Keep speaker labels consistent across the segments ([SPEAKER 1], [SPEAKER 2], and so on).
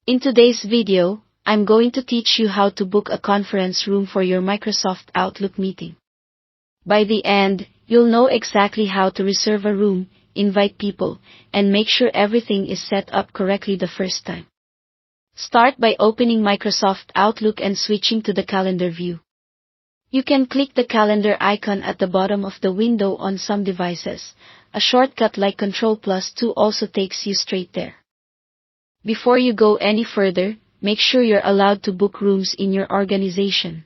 [SPEAKER 1] In today's video, I'm going to teach you how to book a conference room for your Microsoft Outlook meeting. By the end, you'll know exactly how to reserve a room, invite people, and make sure everything is set up correctly the first time. Start by opening Microsoft Outlook and switching to the calendar view. You can click the calendar icon at the bottom of the window on some devices. A shortcut like Ctrl+2 also takes you straight there. Before you go any further, make sure you're allowed to book rooms in your organization.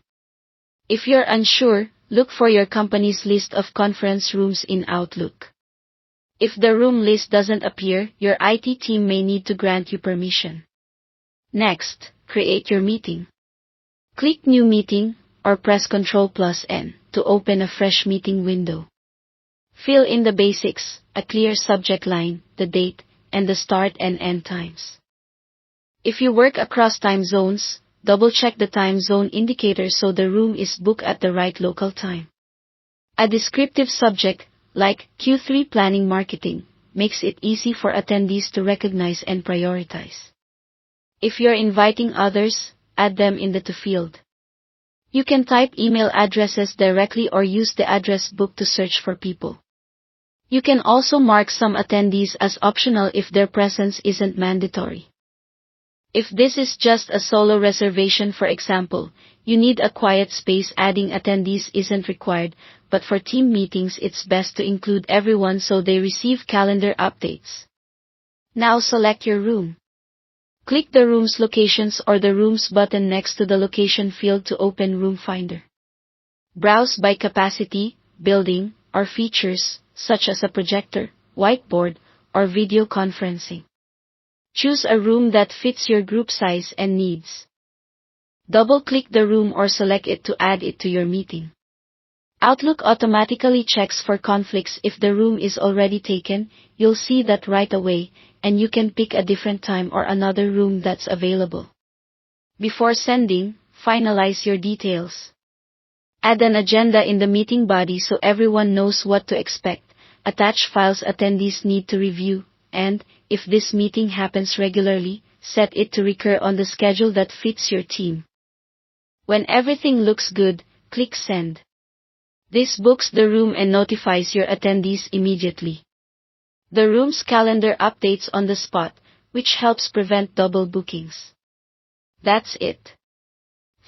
[SPEAKER 1] If you're unsure, look for your company's list of conference rooms in Outlook. If the room list doesn't appear, your IT team may need to grant you permission. Next, create your meeting. Click New Meeting, or press Ctrl+N to open a fresh meeting window. Fill in the basics, a clear subject line, the date, and the start and end times. If you work across time zones, double-check the time zone indicator so the room is booked at the right local time. A descriptive subject, like Q3 Planning Marketing, makes it easy for attendees to recognize and prioritize. If you're inviting others, add them in the To field. You can type email addresses directly or use the address book to search for people. You can also mark some attendees as optional if their presence isn't mandatory. If this is just a solo reservation, for example, you need a quiet space, adding attendees isn't required, but for team meetings it's best to include everyone so they receive calendar updates. Now select your room. Click the room's locations or the rooms button next to the location field to open Room Finder. Browse by capacity, building, or features, such as a projector, whiteboard, or video conferencing. Choose a room that fits your group size and needs. Double-click the room or select it to add it to your meeting. Outlook automatically checks for conflicts. If the room is already taken, you'll see that right away, and you can pick a different time or another room that's available. Before sending, finalize your details. Add an agenda in the meeting body so everyone knows what to expect. Attach files attendees need to review, and, if this meeting happens regularly, set it to recur on the schedule that fits your team. When everything looks good, click Send. This books the room and notifies your attendees immediately. The room's calendar updates on the spot, which helps prevent double bookings. That's it.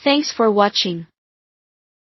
[SPEAKER 1] Thanks for watching.